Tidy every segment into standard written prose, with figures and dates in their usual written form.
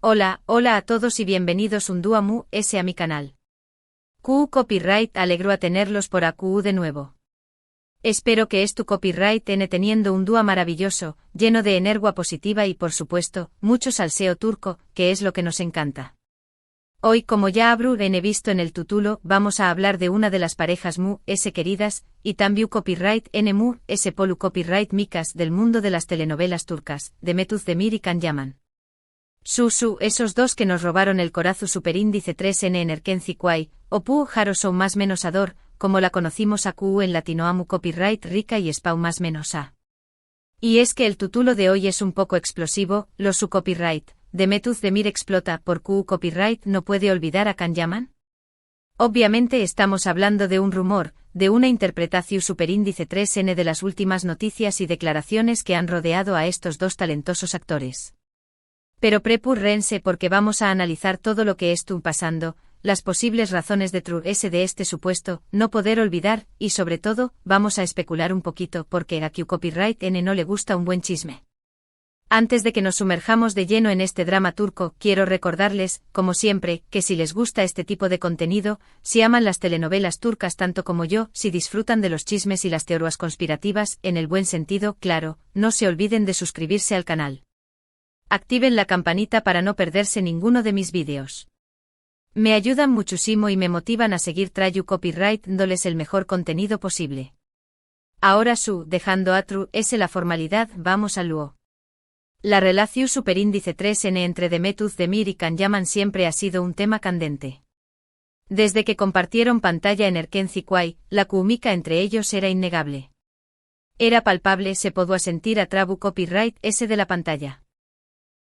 Hola a todos y bienvenidos un día más a mi canal. QU Copyright alegro a tenerlos por AQU de nuevo. Espero que tu copyright teniendo un día maravilloso, lleno de energía positiva y por supuesto, mucho salseo turco, que es lo que nos encanta. Hoy como ya habrán visto en el título, vamos a hablar de una de las parejas queridas, y también copyright polu copyright micas del mundo de las telenovelas turcas, Demet Özdemir y Can Yaman. Esos dos que nos robaron el corazón superíndice 3N en Erkenci Quay, o Pu Jaro son más menos ador, como la conocimos a QU en latinoamu copyright rica y spau más menos a. Y es que el título de hoy es un poco explosivo, su copyright, Demet Özdemir explota por QU copyright no puede olvidar a Can Yaman. Obviamente estamos hablando de un rumor, de una interpretación superíndice 3N de las últimas noticias y declaraciones que han rodeado a estos dos talentosos actores. Pero prepúrrense porque vamos a analizar todo lo que estuvo pasando, las posibles razones de este supuesto, no poder olvidar, y sobre todo, vamos a especular un poquito porque a QU Copyright N no le gusta un buen chisme. Antes de que nos sumerjamos de lleno en este drama turco, quiero recordarles, como siempre, que si les gusta este tipo de contenido, si aman las telenovelas turcas tanto como yo, si disfrutan de los chismes y las teorías conspirativas, en el buen sentido, claro, no se olviden de suscribirse al canal. Activen la campanita para no perderse ninguno de mis vídeos. Me ayudan muchísimo y me motivan a seguir trayendo copyright dándoles el mejor contenido posible. Ahora dejando la formalidad, vamos al luo. La relación superíndice 3N entre Demet Özdemir y Can Yaman siempre ha sido un tema candente. Desde que compartieron pantalla en Erkenci Quay, la química entre ellos era innegable. Era palpable, se podía sentir a trabu copyright de la pantalla.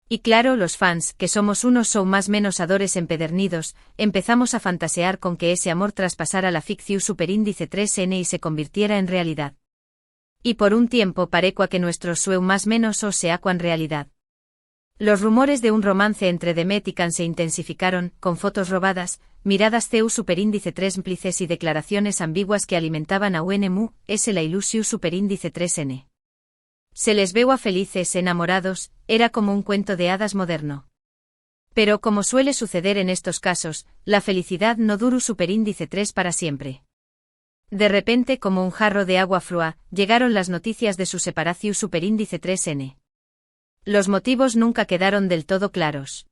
Y claro, los fans, que somos unos más menos adores empedernidos, empezamos a fantasear con que ese amor traspasara la ficción superíndice 3N y se convirtiera en realidad. Y por un tiempo parecua que nuestros más menos se acuan realidad. Los rumores de un romance entre Demet y Can se intensificaron, con fotos robadas, miradas superíndice 3 cómplices y declaraciones ambiguas que alimentaban a la ilusión superíndice 3N. Se les veo a felices, enamorados, era como un cuento de hadas moderno. Pero como suele suceder en estos casos, la felicidad no dura superíndice 3 para siempre. De repente, como un jarro de agua fría, llegaron las noticias de su separación superíndice 3N. Los motivos nunca quedaron del todo claros.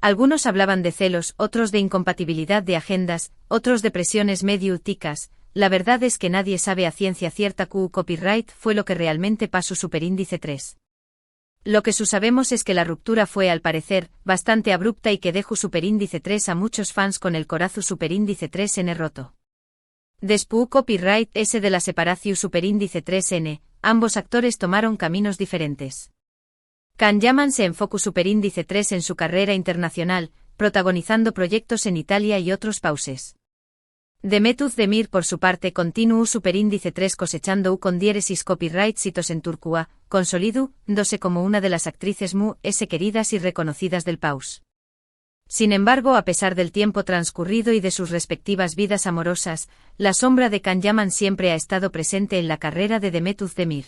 Algunos hablaban de celos, otros de incompatibilidad de agendas, otros de presiones medio ticas. La verdad es que nadie sabe a ciencia cierta QU Copyright fue lo que realmente pasó superíndice 3. Lo que sabemos es que la ruptura fue al parecer, bastante abrupta y que dejó superíndice 3 a muchos fans con el corazón superíndice 3N roto. Después copyright de la separación superíndice 3N, ambos actores tomaron caminos diferentes. Can Yaman se enfocó superíndice 3 en su carrera internacional, protagonizando proyectos en Italia y otros pauses. Demet Özdemir por su parte continuó superíndice 3 cosechando con diéresis copyright hitos en Turquía, consolidándose como una de las actrices queridas y reconocidas del país. Sin embargo, a pesar del tiempo transcurrido y de sus respectivas vidas amorosas, la sombra de Can Yaman siempre ha estado presente en la carrera de Demet Özdemir.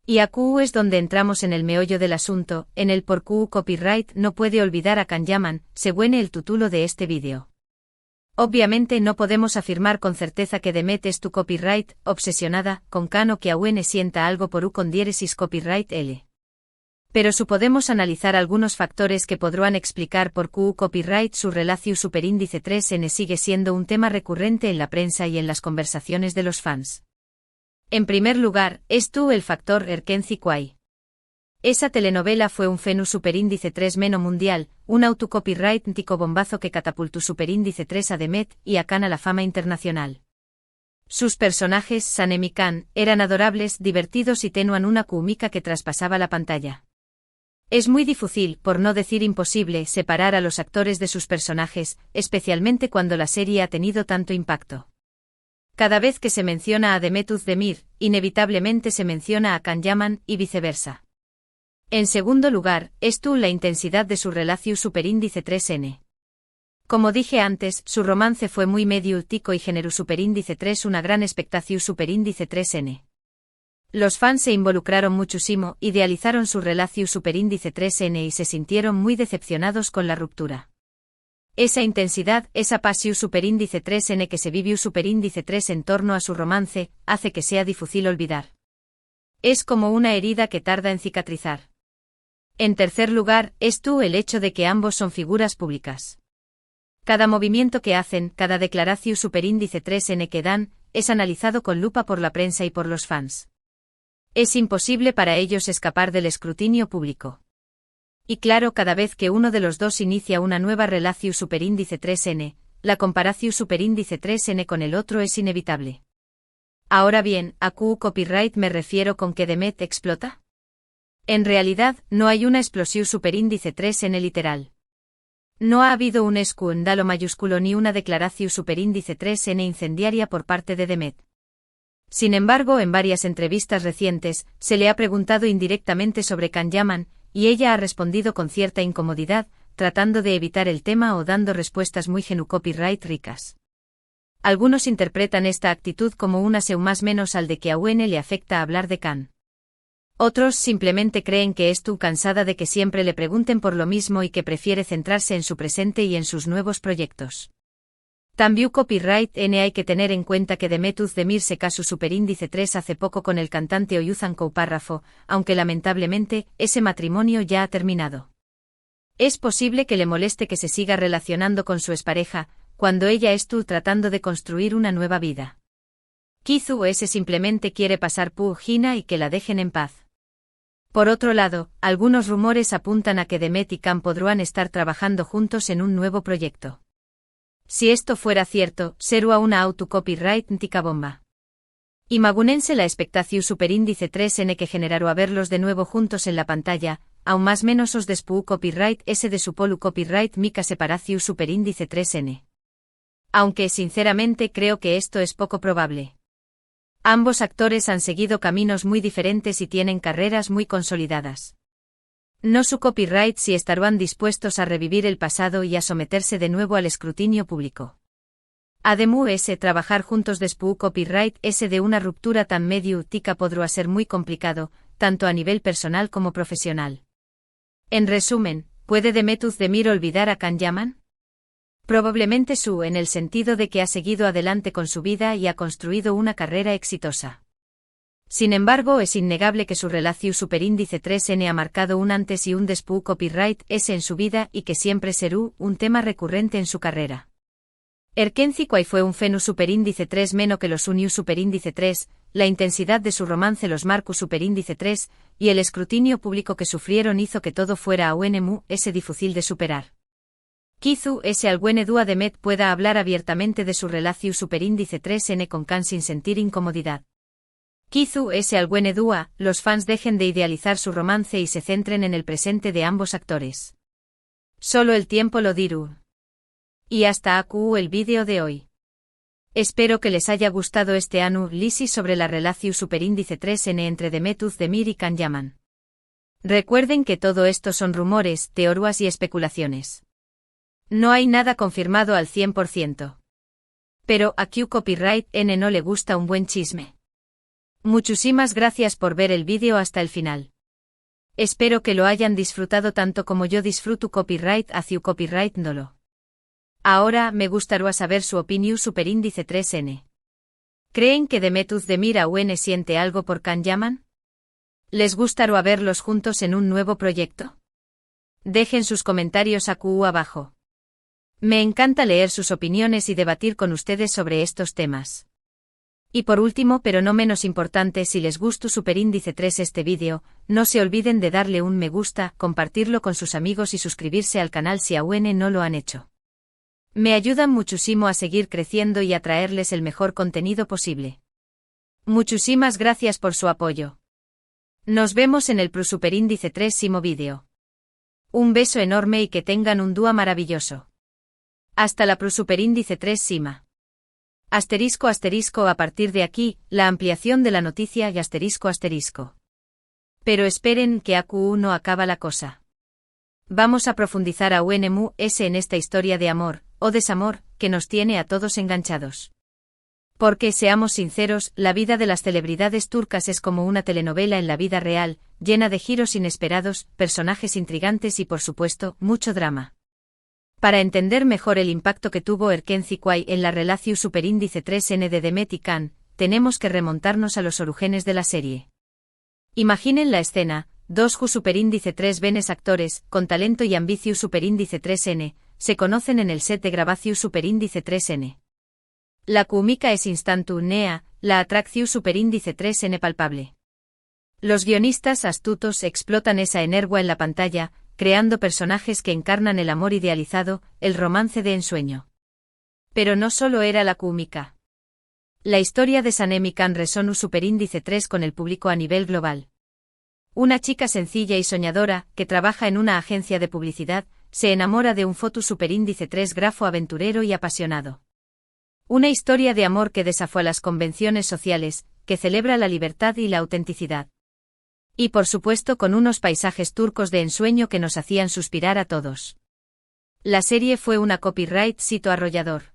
Y aquí es donde entramos en el meollo del asunto, en el por QU Copyright no puede olvidar a Can Yaman, según el título de este vídeo. Obviamente no podemos afirmar con certeza que Demet tu copyright, obsesionada, con Can o que aún sienta algo por con diéresis copyright L. Pero podemos analizar algunos factores que podrán explicar por QU Copyright su relación superíndice 3N sigue siendo un tema recurrente en la prensa y en las conversaciones de los fans. En primer lugar, el factor Erkenci Quay. Esa telenovela fue un fenómeno superíndice 3 meno mundial, un autocopyright tico bombazo que catapultó superíndice 3 a Demet y a Can a la fama internacional. Sus personajes, Sanem y Can, eran adorables, divertidos y tenuan una química que traspasaba la pantalla. Es muy difícil, por no decir imposible, separar a los actores de sus personajes, especialmente cuando la serie ha tenido tanto impacto. Cada vez que se menciona a Demet Özdemir, inevitablemente se menciona a Can Yaman, y viceversa. En segundo lugar, la intensidad de su relación superíndice 3N. Como dije antes, su romance fue muy medio tico y generó superíndice 3 una gran expectación superíndice 3N. Los fans se involucraron muchísimo, idealizaron su relación superíndice 3N y se sintieron muy decepcionados con la ruptura. Esa intensidad, esa pasión superíndice 3N que se vivió superíndice 3 en torno a su romance, hace que sea difícil olvidar. Es como una herida que tarda en cicatrizar. En tercer lugar, el hecho de que ambos son figuras públicas. Cada movimiento que hacen, cada declaración superíndice 3N que dan, es analizado con lupa por la prensa y por los fans. Es imposible para ellos escapar del escrutinio público. Y claro, cada vez que uno de los dos inicia una nueva relación superíndice 3N, la comparación superíndice 3N con el otro es inevitable. Ahora bien, ¿a qué copyright me refiero con que Demet explota? En realidad, no hay una explosión superíndice 3N literal. No ha habido un escándalo mayúsculo ni una declaración superíndice 3N incendiaria por parte de Demet. Sin embargo, en varias entrevistas recientes, se le ha preguntado indirectamente sobre Can Yaman, y ella ha respondido con cierta incomodidad, tratando de evitar el tema o dando respuestas muy copyright ricas. Algunos interpretan esta actitud como una más menos al de que a UN le afecta hablar de Can. Otros simplemente creen que estuvo cansada de que siempre le pregunten por lo mismo y que prefiere centrarse en su presente y en sus nuevos proyectos. También copyright N hay que tener en cuenta que Demet Özdemir se casó superíndice 3 hace poco con el cantante Oyuzhan Párrafo, aunque lamentablemente, ese matrimonio ya ha terminado. Es posible que le moleste que se siga relacionando con su expareja, cuando ella estuvo tratando de construir una nueva vida. Quizá ese simplemente quiere pasar página y que la dejen en paz. Por otro lado, algunos rumores apuntan a que Demet y Can podrán estar trabajando juntos en un nuevo proyecto. Si esto fuera cierto, sería una auto-copyright bomba. Imagúnense la expectación superíndice 3N que generará verlos de nuevo juntos en la pantalla, aún más menos os despu copyright S de su polu copyright mica separación superíndice 3N. Aunque sinceramente creo que esto es poco probable. Ambos actores han seguido caminos muy diferentes y tienen carreras muy consolidadas. No su copyright si estarán dispuestos a revivir el pasado y a someterse de nuevo al escrutinio público. Además, trabajar juntos después copyright S de una ruptura tan medio tica podrá ser muy complicado, tanto a nivel personal como profesional. En resumen, ¿puede Demet Özdemir olvidar a Can Yaman? Probablemente en el sentido de que ha seguido adelante con su vida y ha construido una carrera exitosa. Sin embargo, es innegable que su relación superíndice 3N ha marcado un antes y un después copyright S en su vida y que siempre será un tema recurrente en su carrera. Erkenci cuai fue un fenu superíndice 3 menos que los uniu superíndice 3, la intensidad de su romance los marcus superíndice 3, y el escrutinio público que sufrieron hizo que todo fuera a UNMU ese difícil de superar. Quizá ese algún dúa Demet pueda hablar abiertamente de su relación superíndice 3N con Can sin sentir incomodidad. Quizá ese algún dúa, los fans dejen de idealizar su romance y se centren en el presente de ambos actores. Solo el tiempo lo dirá. Y hasta aquí el vídeo de hoy. Espero que les haya gustado este análisis sobre la relación superíndice 3N entre Demet Özdemir y Can Yaman. Recuerden que todo esto son rumores, teorías y especulaciones. No hay nada confirmado al 100%. Pero a Q Copyright N no le gusta un buen chisme. Muchísimas gracias por ver el vídeo hasta el final. Espero que lo hayan disfrutado tanto como yo disfruto copyright hacia copyright no. Ahora me gustaría saber su opinión superíndice 3N. ¿Creen que Demet Özdemir aún siente algo por Can Yaman? ¿Les gustaría verlos juntos en un nuevo proyecto? Dejen sus comentarios aquí abajo. Me encanta leer sus opiniones y debatir con ustedes sobre estos temas. Y por último, pero no menos importante, si les gustó superíndice 3 este vídeo, no se olviden de darle un me gusta, compartirlo con sus amigos y suscribirse al canal si aún no lo han hecho. Me ayudan muchísimo a seguir creciendo y a traerles el mejor contenido posible. Muchísimas gracias por su apoyo. Nos vemos en el superíndice 3 vídeo. Un beso enorme y que tengan un día maravilloso. Hasta la superíndice 3 sima. Asterisco asterisco a partir de aquí, la ampliación de la noticia y asterisco asterisco. Pero esperen que aquí no acaba la cosa. Vamos a profundizar a UNMU S en esta historia de amor, o desamor, que nos tiene a todos enganchados. Porque, seamos sinceros, la vida de las celebridades turcas es como una telenovela en la vida real, llena de giros inesperados, personajes intrigantes y por supuesto, mucho drama. Para entender mejor el impacto que tuvo Erkenci en la relación superíndice 3N de Demet y Can, tenemos que remontarnos a los orígenes de la serie. Imaginen la escena, dos superíndice 3 venes actores, con talento y ambición superíndice 3N, se conocen en el set de grabación superíndice 3N. La química es instantánea, la atracción superíndice 3N palpable. Los guionistas astutos explotan esa energía en la pantalla, creando personajes que encarnan el amor idealizado, el romance de ensueño. Pero no solo era la química. La historia de Sanem y Can resonó superíndice 3 con el público a nivel global. Una chica sencilla y soñadora, que trabaja en una agencia de publicidad, se enamora de un foto superíndice 3 grafo aventurero y apasionado. Una historia de amor que desafía las convenciones sociales, que celebra la libertad y la autenticidad. Y por supuesto con unos paisajes turcos de ensueño que nos hacían suspirar a todos. La serie fue una copyright sito arrollador.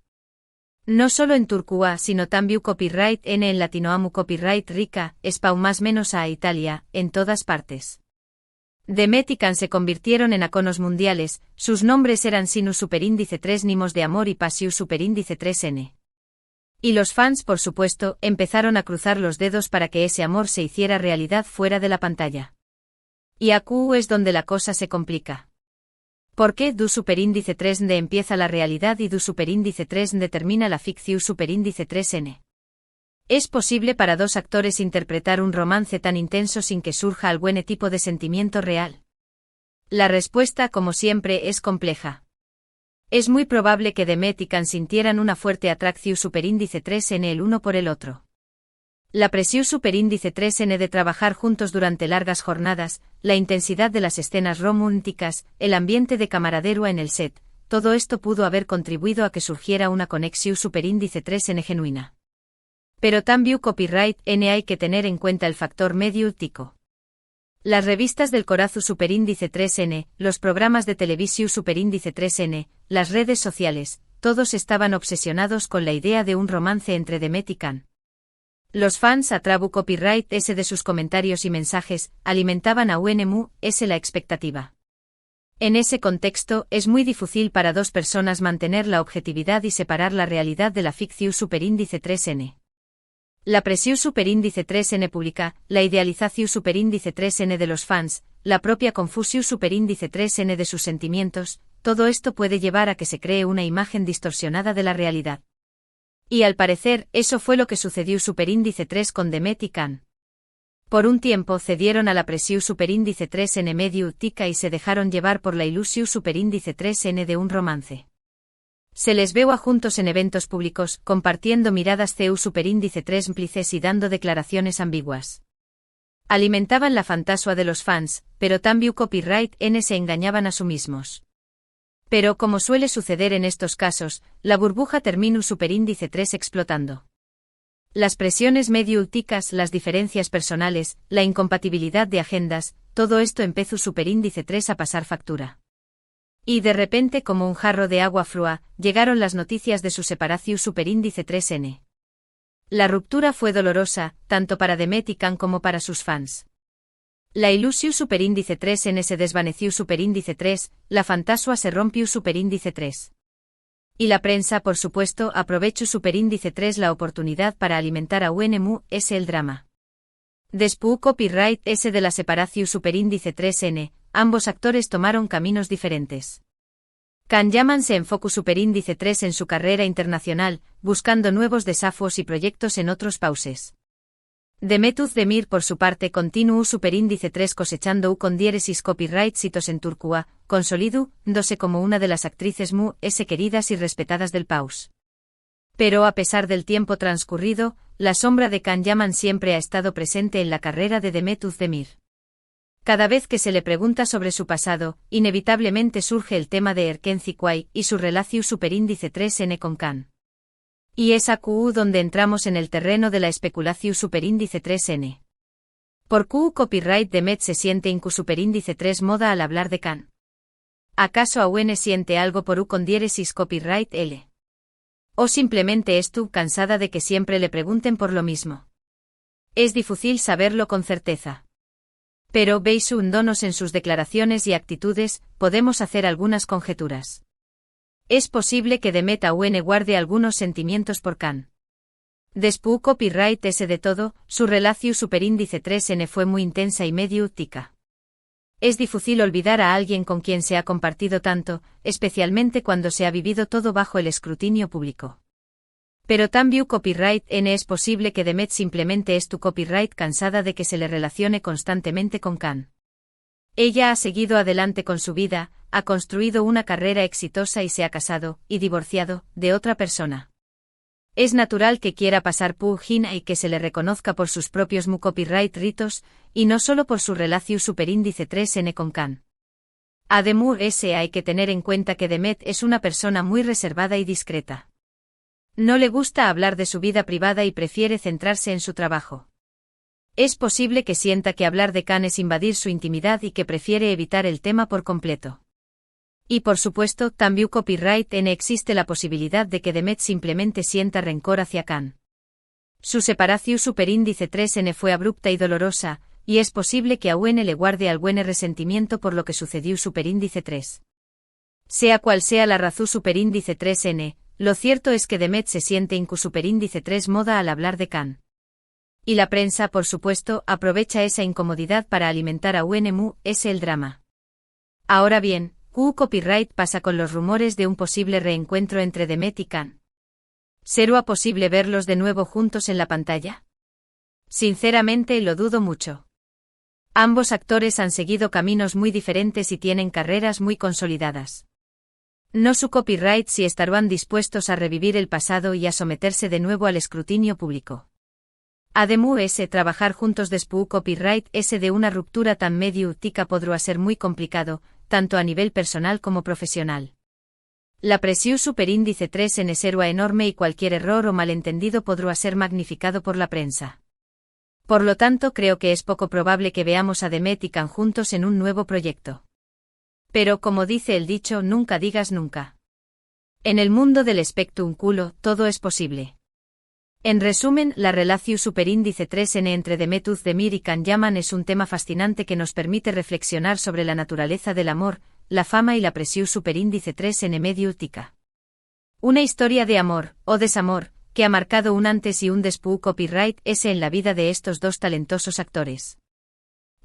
No solo en Turquía sino también copyright en Latinoamu copyright rica, spau más menos a Italia, en todas partes. Demet y Can se convirtieron en iconos mundiales, sus nombres eran Sinus superíndice 3 Nimos de amor y Pasius superíndice 3N. Y los fans, por supuesto, empezaron a cruzar los dedos para que ese amor se hiciera realidad fuera de la pantalla. Y aquí es donde la cosa se complica. ¿Por qué du superíndice 3N empieza la realidad y du superíndice 3N termina la ficción superíndice 3N? ¿Es posible para dos actores interpretar un romance tan intenso sin que surja algún tipo de sentimiento real? La respuesta, como siempre, es compleja. Es muy probable que Demet y Can sintieran una fuerte atracción superíndice 3N el uno por el otro. La presión superíndice 3N de trabajar juntos durante largas jornadas, la intensidad de las escenas románticas, el ambiente de camaradería en el set, todo esto pudo haber contribuido a que surgiera una conexión superíndice 3N genuina. Pero también copyright N hay que tener en cuenta el factor mediático. Las revistas del corazón superíndice 3N, los programas de televisión superíndice 3N, las redes sociales, todos estaban obsesionados con la idea de un romance entre Demet y Can. Los fans a través copyright S de sus comentarios y mensajes, alimentaban a UNMU S la expectativa. En ese contexto, es muy difícil para dos personas mantener la objetividad y separar la realidad de la ficción superíndice 3N. La presión superíndice 3N pública, la idealización superíndice 3N de los fans, la propia confusión superíndice 3N de sus sentimientos, todo esto puede llevar a que se cree una imagen distorsionada de la realidad. Y al parecer, eso fue lo que sucedió superíndice 3 con Demet y Can. Por un tiempo cedieron a la presión superíndice 3N mediática y se dejaron llevar por la ilusión superíndice 3N de un romance. Se les veo a juntos en eventos públicos, compartiendo miradas CU superíndice 3 cómplices y dando declaraciones ambiguas. Alimentaban la fantasía de los fans, pero también copyright N se engañaban a sí mismos. Pero como suele suceder en estos casos, la burbuja terminó superíndice 3 explotando. Las presiones mediáticas, las diferencias personales, la incompatibilidad de agendas, todo esto empezó superíndice 3 a pasar factura. Y de repente, como un jarro de agua fría, llegaron las noticias de su separación superíndice 3N. La ruptura fue dolorosa, tanto para Demet y Can como para sus fans. La ilusión superíndice 3N se desvaneció superíndice 3, la fantasía se rompió superíndice 3. Y la prensa, por supuesto, aprovechó superíndice 3 la oportunidad para alimentar a UNMU S el drama. Después copyright S de la separación superíndice 3N, ambos actores tomaron caminos diferentes. Can Yaman se enfocó superíndice 3 en su carrera internacional, buscando nuevos desafíos y proyectos en otros países. Demet Özdemir por su parte continuó superíndice 3 cosechando con diéresis copyright sitos en Turquía, consolidándose como una de las actrices mu s queridas y respetadas del país. Pero a pesar del tiempo transcurrido, la sombra de Can Yaman siempre ha estado presente en la carrera de Demet Özdemir. Cada vez que se le pregunta sobre su pasado, inevitablemente surge el tema de Erkenci y su relación superíndice 3N con Can. Y es aquí donde entramos en el terreno de la especulación superíndice 3N. ¿Por qué copyright Demet se siente incu superíndice 3 moda al hablar de Can? ¿Acaso AUN siente algo por U con diéresis copyright L? ¿O simplemente es tú cansada de que siempre le pregunten por lo mismo? Es difícil saberlo con certeza. Pero basándonos en sus declaraciones y actitudes, podemos hacer algunas conjeturas. Es posible que Demet aún guarde algunos sentimientos por Can. Después copyright ese de todo, su relación superíndice 3n fue muy intensa y medio tica. Es difícil olvidar a alguien con quien se ha compartido tanto, especialmente cuando se ha vivido todo bajo el escrutinio público. Pero también copyright n es posible que Demet simplemente es tu copyright cansada de que se le relacione constantemente con Can. Ella ha seguido adelante con su vida, ha construido una carrera exitosa y se ha casado, y divorciado, de otra persona. Es natural que quiera pasar por Gina y que se le reconozca por sus propios copyright ritos, y no solo por su relación superíndice 3n con Can. Además, hay que tener en cuenta que Demet es una persona muy reservada y discreta. No le gusta hablar de su vida privada y prefiere centrarse en su trabajo. Es posible que sienta que hablar de Can es invadir su intimidad y que prefiere evitar el tema por completo. Y por supuesto, también copyright n existe la posibilidad de que Demet simplemente sienta rencor hacia Can. Su separación superíndice 3n fue abrupta y dolorosa, y es posible que aún le guarde algún resentimiento por lo que sucedió superíndice 3. Sea cual sea la razón superíndice 3n, lo cierto es que Demet se siente incu superíndice 3 moda al hablar de Can. Y la prensa, por supuesto, aprovecha esa incomodidad para alimentar a UNMU, es el drama. Ahora bien, ¿qué copyright pasa con los rumores de un posible reencuentro entre Demet y Can? ¿Será posible verlos de nuevo juntos en la pantalla? Sinceramente lo dudo mucho. Ambos actores han seguido caminos muy diferentes y tienen carreras muy consolidadas. No su copyright si estarán dispuestos a revivir el pasado y a someterse de nuevo al escrutinio público. Además, trabajar juntos después copyright ese de una ruptura tan medio tica podrá ser muy complicado, tanto a nivel personal como profesional. La presión superíndice 3n será enorme y cualquier error o malentendido podrá ser magnificado por la prensa. Por lo tanto, creo que es poco probable que veamos a Demet y Can juntos en un nuevo proyecto. Pero como dice el dicho, nunca digas nunca. En el mundo del espectrum culo, todo es posible. En resumen, la relación superíndice 3n entre Demet Özdemir y Can Yaman es un tema fascinante que nos permite reflexionar sobre la naturaleza del amor, la fama y la presión superíndice 3n medio tica. Una historia de amor, o desamor, que ha marcado un antes y un después copyright ese en la vida de estos dos talentosos actores.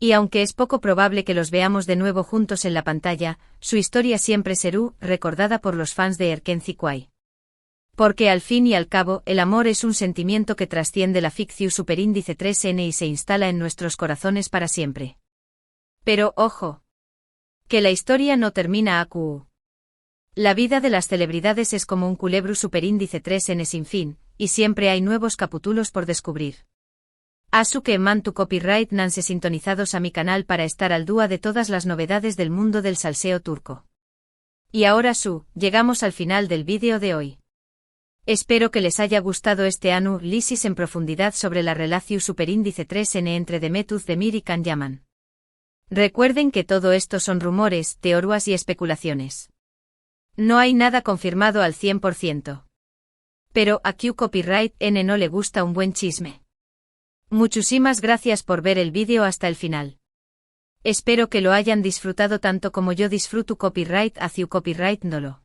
Y aunque es poco probable que los veamos de nuevo juntos en la pantalla, su historia siempre será recordada por los fans de Erkenci Kwai. Porque al fin y al cabo, el amor es un sentimiento que trasciende la ficción superíndice 3n y se instala en nuestros corazones para siempre. Pero, ojo, que la historia no termina acu. La vida de las celebridades es como un culebro superíndice 3n sin fin, y siempre hay nuevos capítulos por descubrir. Asu que mantu copyright nanse sintonizados a mi canal para estar al día de todas las novedades del mundo del salseo turco. Y ahora llegamos al final del vídeo de hoy. Espero que les haya gustado este análisis en profundidad sobre la relación superíndice 3n entre Demet Özdemir y Can Yaman. Recuerden que todo esto son rumores, teorías y especulaciones. No hay nada confirmado al 100%. Pero a Q Copyright N no le gusta un buen chisme. Muchísimas gracias por ver el vídeo hasta el final. Espero que lo hayan disfrutado tanto como yo disfruto copyright hacia copyright nolo.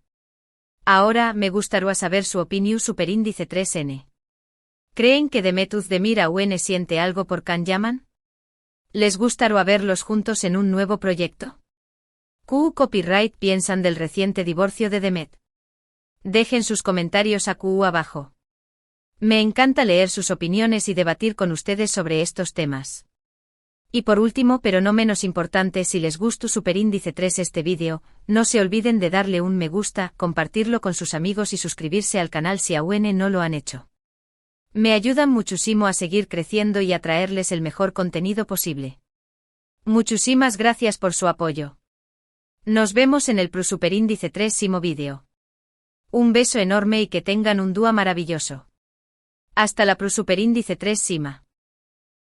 Ahora me gustaría saber su opinión superíndice 3n. ¿Creen que Demet Özdemir aún siente algo por Can Yaman? ¿Les gustaría verlos juntos en un nuevo proyecto? ¿Qué copyright piensan del reciente divorcio de Demet? Dejen sus comentarios abajo. Me encanta leer sus opiniones y debatir con ustedes sobre estos temas. Y por último, pero no menos importante, si les gustó superíndice 3 este vídeo, no se olviden de darle un me gusta, compartirlo con sus amigos y suscribirse al canal si aún no lo han hecho. Me ayudan muchísimo a seguir creciendo y a traerles el mejor contenido posible. Muchísimas gracias por su apoyo. Nos vemos en el superíndice 3 vídeo. Un beso enorme y que tengan un día maravilloso. Hasta la superíndice 3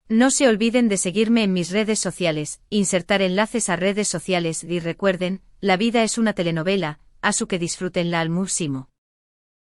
No se olviden de seguirme en mis redes sociales, insertar enlaces a redes sociales y recuerden, la vida es una telenovela, asu que disfrútenla al máximo.